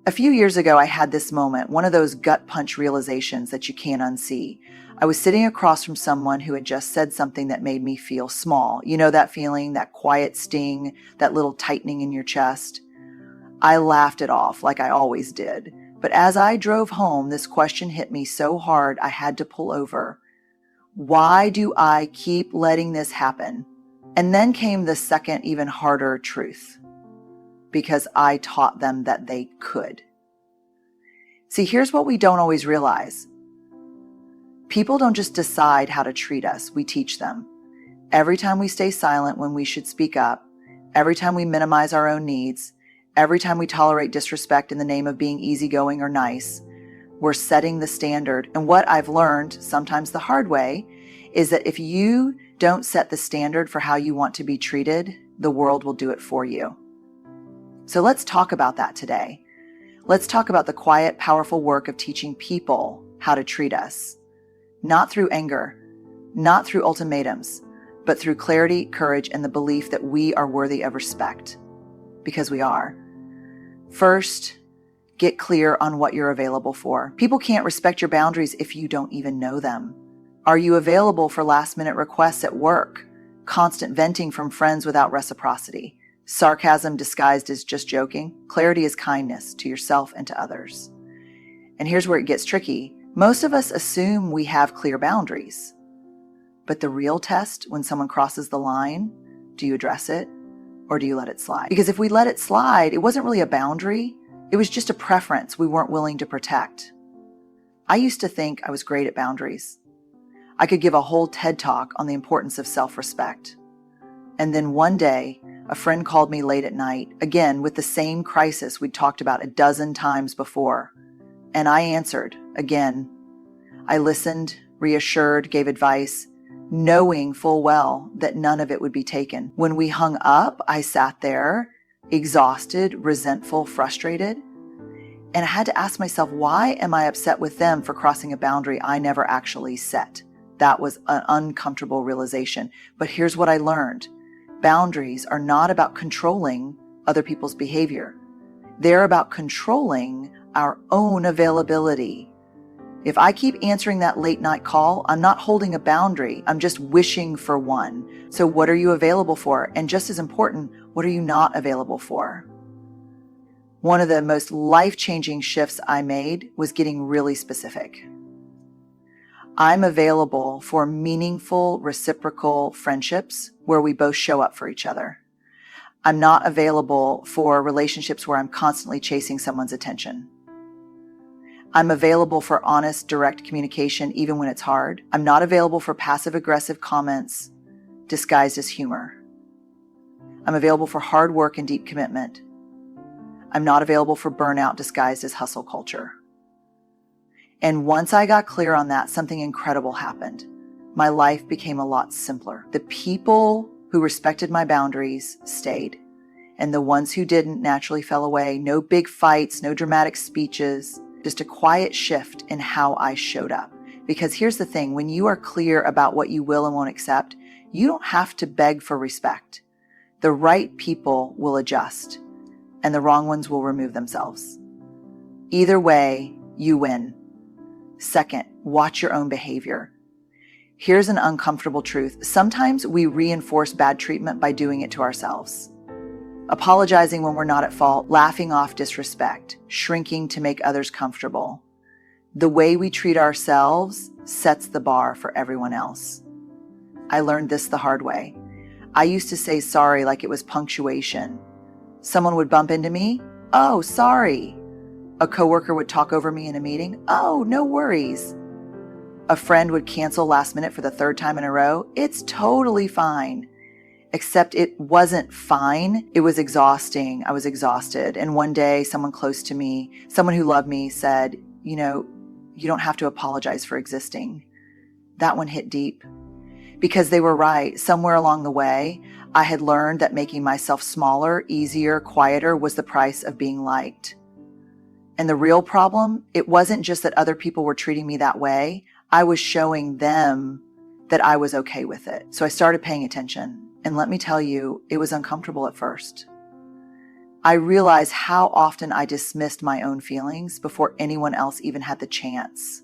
A few years ago, I had this moment, one of those gut punch realizations that you can't unsee. I was sitting across from someone who had just said something that made me feel small. You know that feeling, that quiet sting, that little tightening in your chest? I laughed it off like I always did. But as I drove home, this question hit me so hard I had to pull over. Why do I keep letting this happen? And then came the second, even harder truth. Because I taught them that they could. See, here's what we don't always realize. People don't just decide how to treat us, we teach them. Every time we stay silent when we should speak up, every time we minimize our own needs, every time we tolerate disrespect in the name of being easygoing or nice, we're setting the standard. And what I've learned, sometimes the hard way, is that if you don't set the standard for how you want to be treated, the world will do it for you. So let's talk about that today. Let's talk about the quiet, powerful work of teaching people how to treat us. Not through anger, not through ultimatums, but through clarity, courage, and the belief that we are worthy of respect. Because we are. First, get clear on what you're available for. People can't respect your boundaries if you don't even know them. Are you available for last-minute requests at work? Constant venting from friends without reciprocity? Sarcasm disguised as just joking? Clarity is kindness to yourself and to others. And here's where it gets tricky. Most of us assume we have clear boundaries. But the real test, when someone crosses the line, do you address it or do you let it slide? Because if we let it slide, it wasn't really a boundary. It was just a preference we weren't willing to protect. I used to think I was great at boundaries. I could give a whole TED talk on the importance of self-respect. And then one day, a friend called me late at night, again with the same crisis we'd talked about a dozen times before. And I answered, again. I listened, reassured, gave advice, knowing full well that none of it would be taken. When we hung up, I sat there, exhausted, resentful, frustrated. And I had to ask myself, why am I upset with them for crossing a boundary I never actually set? That was an uncomfortable realization. But here's what I learned. Boundaries are not about controlling other people's behavior. They're about controlling our own availability. If I keep answering that late night call, I'm not holding a boundary. I'm just wishing for one. So what are you available for? And just as important, what are you not available for? One of the most life-changing shifts I made was getting really specific. I'm available for meaningful, reciprocal friendships where we both show up for each other. I'm not available for relationships where I'm constantly chasing someone's attention. I'm available for honest, direct communication even when it's hard. I'm not available for passive-aggressive comments disguised as humor. I'm available for hard work and deep commitment. I'm not available for burnout disguised as hustle culture. And once I got clear on that, something incredible happened. My life became a lot simpler. The people who respected my boundaries stayed, and the ones who didn't naturally fell away. No big fights, no dramatic speeches, just a quiet shift in how I showed up. Because here's the thing, when you are clear about what you will and won't accept, you don't have to beg for respect. The right people will adjust, and the wrong ones will remove themselves. Either way, you win. Second, watch your own behavior. Here's an uncomfortable truth. Sometimes we reinforce bad treatment by doing it to ourselves. Apologizing when we're not at fault, laughing off disrespect, shrinking to make others comfortable. The way we treat ourselves sets the bar for everyone else. I learned this the hard way. I used to say sorry like it was punctuation. Someone would bump into me, "Oh, sorry." A coworker would talk over me in a meeting, "Oh, no worries." A friend would cancel last minute for the third time in a row, "It's totally fine." Except it wasn't fine. It was exhausting. I was exhausted. And one day, someone close to me, someone who loved me, said, "You don't have to apologize for existing." That one hit deep. Because they were right. Somewhere along the way, I had learned that making myself smaller, easier, quieter was the price of being liked. And the real problem, it wasn't just that other people were treating me that way. I was showing them that I was okay with it. So I started paying attention. And let me tell you, it was uncomfortable at first. I realized how often I dismissed my own feelings before anyone else even had the chance.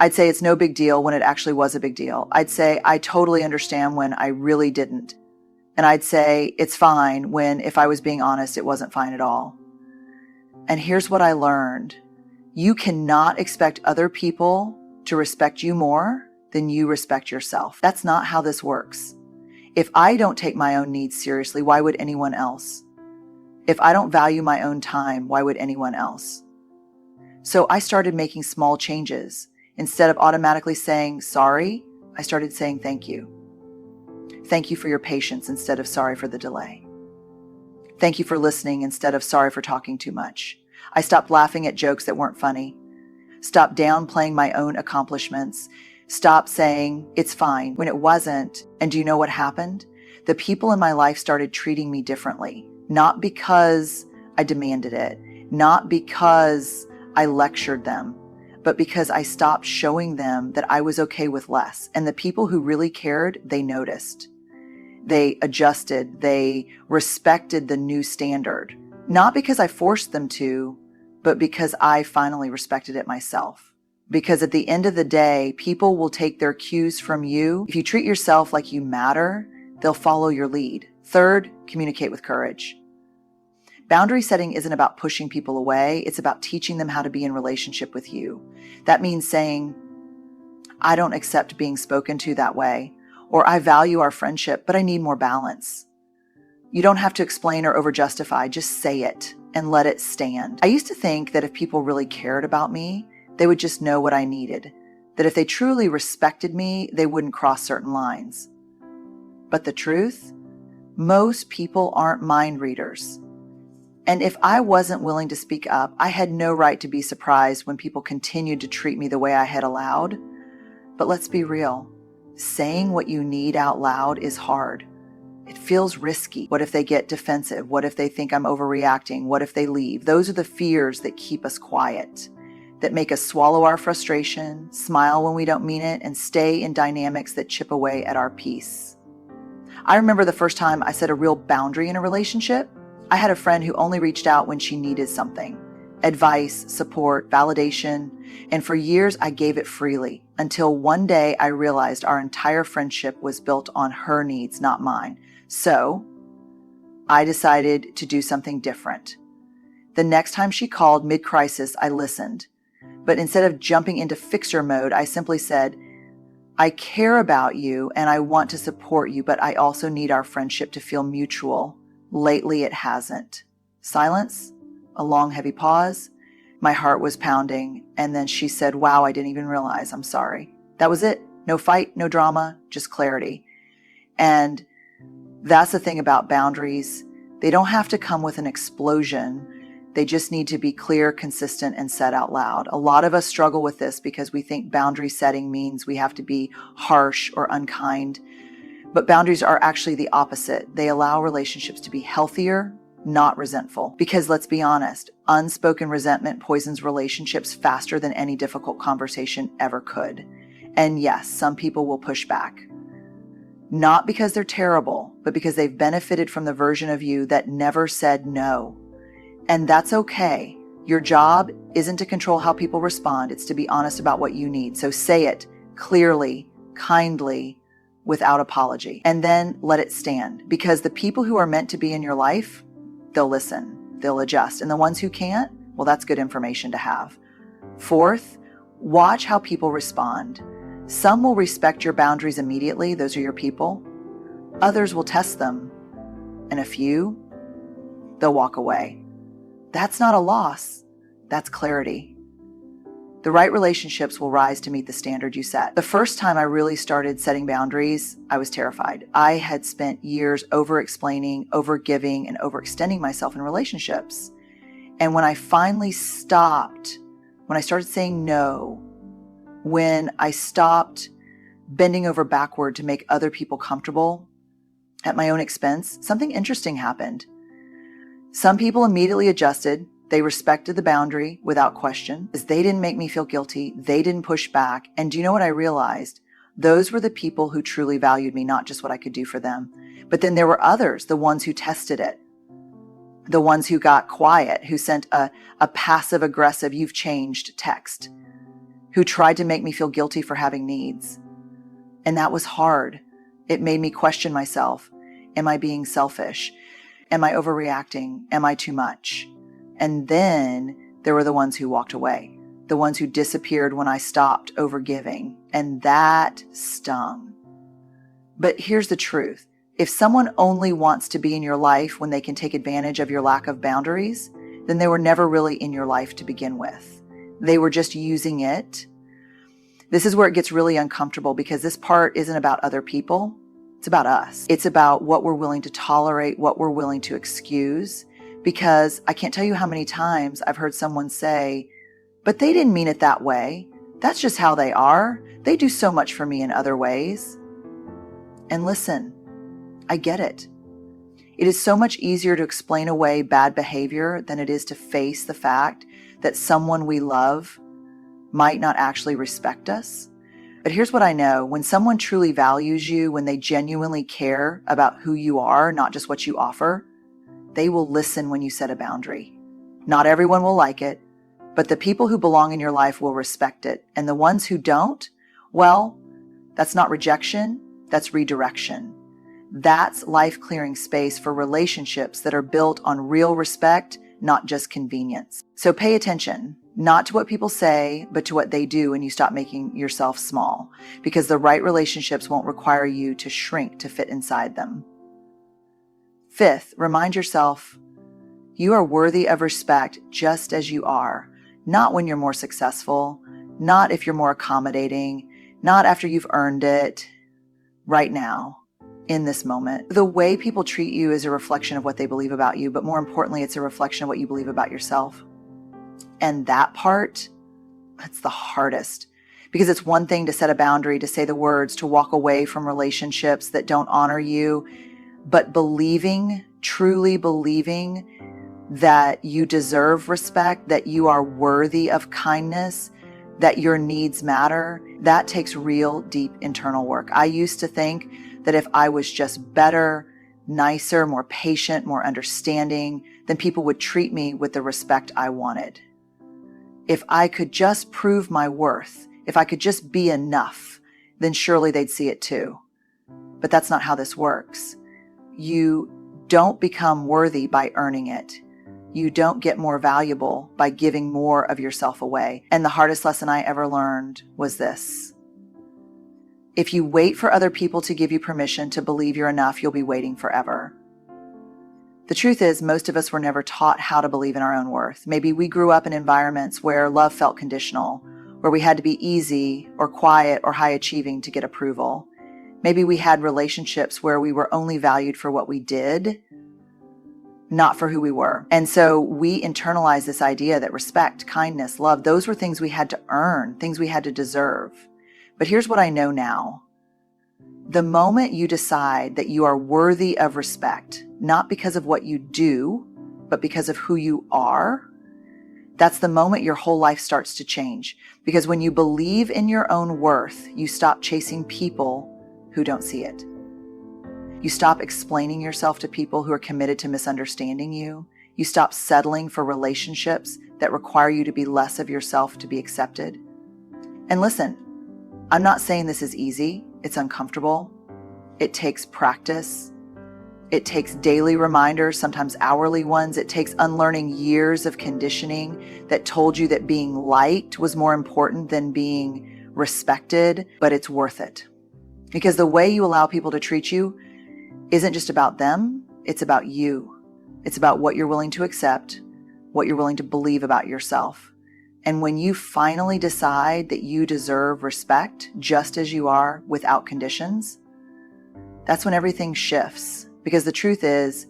I'd say it's no big deal when it actually was a big deal. I'd say I totally understand when I really didn't. And I'd say it's fine when, if I was being honest, it wasn't fine at all. And here's what I learned. You cannot expect other people to respect you more than you respect yourself. That's not how this works. If I don't take my own needs seriously, why would anyone else? If I don't value my own time, why would anyone else? So I started making small changes. Instead of automatically saying sorry, I started saying thank you. Thank you for your patience instead of sorry for the delay. Thank you for listening instead of sorry for talking too much. I stopped laughing at jokes that weren't funny. Stopped downplaying my own accomplishments. Stopped saying it's fine when it wasn't. And do you know what happened? The people in my life started treating me differently. Not because I demanded it, not because I lectured them, but because I stopped showing them that I was okay with less. And the people who really cared, they noticed. They adjusted, they respected the new standard. Not because I forced them to, but because I finally respected it myself. Because at the end of the day, people will take their cues from you. If you treat yourself like you matter, they'll follow your lead. Third, communicate with courage. Boundary setting isn't about pushing people away. It's about teaching them how to be in relationship with you. That means saying, I don't accept being spoken to that way, or I value our friendship, but I need more balance. You don't have to explain or over-justify. Just say it and let it stand. I used to think that if people really cared about me, they would just know what I needed. That if they truly respected me, they wouldn't cross certain lines. But the truth? Most people aren't mind readers. And if I wasn't willing to speak up, I had no right to be surprised when people continued to treat me the way I had allowed. But let's be real. Saying what you need out loud is hard. It feels risky. What if they get defensive? What if they think I'm overreacting? What if they leave? Those are the fears that keep us quiet, that make us swallow our frustration, smile when we don't mean it, and stay in dynamics that chip away at our peace. I remember the first time I set a real boundary in a relationship. I had a friend who only reached out when she needed something. Advice, support, validation. And for years, I gave it freely until one day I realized our entire friendship was built on her needs, not mine. So I decided to do something different. The next time she called mid-crisis, I listened. But instead of jumping into fixer mode, I simply said, I care about you and I want to support you, but I also need our friendship to feel mutual. Lately, it hasn't. Silence, a long, heavy pause. My heart was pounding. And then she said, wow, I didn't even realize. I'm sorry. That was it. No fight, no drama, just clarity. And that's the thing about boundaries. They don't have to come with an explosion. They just need to be clear, consistent, and said out loud. A lot of us struggle with this because we think boundary setting means we have to be harsh or unkind. But boundaries are actually the opposite. They allow relationships to be healthier, not resentful. Because let's be honest, unspoken resentment poisons relationships faster than any difficult conversation ever could. And yes, some people will push back. Not because they're terrible, but because they've benefited from the version of you that never said no. And that's okay. Your job isn't to control how people respond. It's to be honest about what you need. So say it clearly, kindly, without apology, and then let it stand. Because the people who are meant to be in your life, they'll listen, they'll adjust. And the ones who can't, well, that's good information to have. Fourth, watch how people respond. Some will respect your boundaries immediately. Those are your people. Others will test them. And a few, they'll walk away. That's not a loss. That's clarity. The right relationships will rise to meet the standard you set. The first time I really started setting boundaries, I was terrified. I had spent years over-explaining, over-giving, and overextending myself in relationships. And when I finally stopped, when I started saying no, when I stopped bending over backward to make other people comfortable at my own expense, something interesting happened. Some people immediately adjusted. They respected the boundary without question, as they didn't make me feel guilty. They didn't push back. And do you know what I realized? Those were the people who truly valued me, not just what I could do for them. But then there were others, the ones who tested it. the ones who got quiet, who sent a passive aggressive, "you've changed" text, who tried to make me feel guilty for having needs. And that was hard. It made me question myself. Am I being selfish? Am I overreacting? Am I too much? And then there were the ones who walked away, the ones who disappeared when I stopped overgiving. And that stung. But here's the truth. If someone only wants to be in your life when they can take advantage of your lack of boundaries, then they were never really in your life to begin with. They were just using it. This is where it gets really uncomfortable, because this part isn't about other people. It's about us. It's about what we're willing to tolerate, what we're willing to excuse. Because I can't tell you how many times I've heard someone say, "But they didn't mean it that way. That's just how they are. They do so much for me in other ways." And listen, I get it. It is so much easier to explain away bad behavior than it is to face the fact that someone we love might not actually respect us. But here's what I know. When someone truly values you, when they genuinely care about who you are, not just what you offer, they will listen when you set a boundary. Not everyone will like it, but the people who belong in your life will respect it. And the ones who don't, well, that's not rejection, that's redirection. That's life-clearing space for relationships that are built on real respect, not just convenience. So pay attention, not to what people say, but to what they do when you stop making yourself small, because the right relationships won't require you to shrink to fit inside them. Fifth, remind yourself, you are worthy of respect just as you are, not when you're more successful, not if you're more accommodating, not after you've earned it, right now. In this moment. The way people treat you is a reflection of what they believe about you, but more importantly, it's a reflection of what you believe about yourself. And that part, that's the hardest, because it's one thing to set a boundary, to say the words, to walk away from relationships that don't honor you, but believing, truly believing that you deserve respect, that you are worthy of kindness, that your needs matter, that takes real, deep internal work. I used to think that if I was just better, nicer, more patient, more understanding, then people would treat me with the respect I wanted. If I could just prove my worth, if I could just be enough, then surely they'd see it too. But that's not how this works. You don't become worthy by earning it. You don't get more valuable by giving more of yourself away. And the hardest lesson I ever learned was this. If you wait for other people to give you permission to believe you're enough, you'll be waiting forever. The truth is, most of us were never taught how to believe in our own worth. Maybe we grew up in environments where love felt conditional, where we had to be easy or quiet or high achieving to get approval. Maybe we had relationships where we were only valued for what we did, not for who we were. And so we internalized this idea that respect, kindness, love, those were things we had to earn, things we had to deserve. But here's what I know now. The moment you decide that you are worthy of respect, not because of what you do, but because of who you are, that's the moment your whole life starts to change. Because when you believe in your own worth, you stop chasing people who don't see it. You stop explaining yourself to people who are committed to misunderstanding you. You stop settling for relationships that require you to be less of yourself to be accepted. And listen, I'm not saying this is easy. It's uncomfortable. It takes practice. It takes daily reminders, sometimes hourly ones. It takes unlearning years of conditioning that told you that being liked was more important than being respected, but it's worth it. Because the way you allow people to treat you isn't just about them, it's about you. It's about what you're willing to accept, what you're willing to believe about yourself. And when you finally decide that you deserve respect just as you are without conditions, that's when everything shifts. Because the truth is,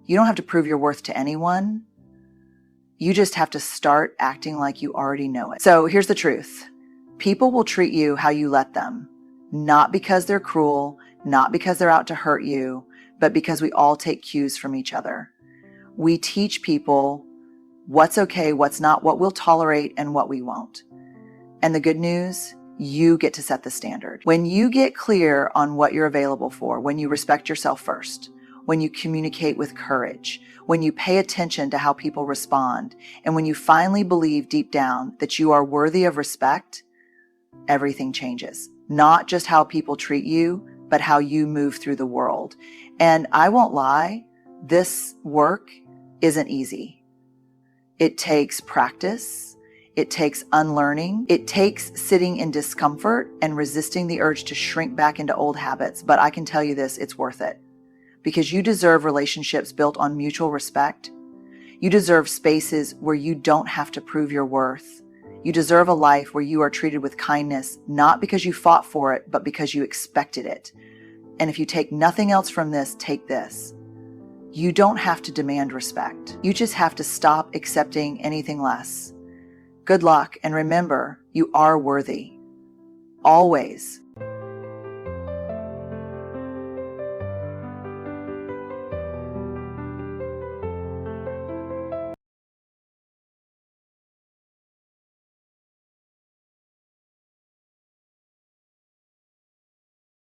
you don't have to prove your worth to anyone. You just have to start acting like you already know it. So here's the truth. People will treat you how you let them, not because they're cruel, not because they're out to hurt you, but because we all take cues from each other. We teach people what's okay, what's not, what we'll tolerate, and what we won't. And the good news, you get to set the standard. When you get clear on what you're available for, when you respect yourself first, when you communicate with courage, when you pay attention to how people respond, and when you finally believe deep down that you are worthy of respect, everything changes. Not just how people treat you, but how you move through the world. And I won't lie, this work isn't easy. It takes practice. It takes unlearning. It takes sitting in discomfort and resisting the urge to shrink back into old habits. But I can tell you this, it's worth it. Because you deserve relationships built on mutual respect. You deserve spaces where you don't have to prove your worth. You deserve a life where you are treated with kindness, not because you fought for it, but because you expected it. And if you take nothing else from this, take this. You don't have to demand respect. You just have to stop accepting anything less. Good luck, and remember, you are worthy. Always.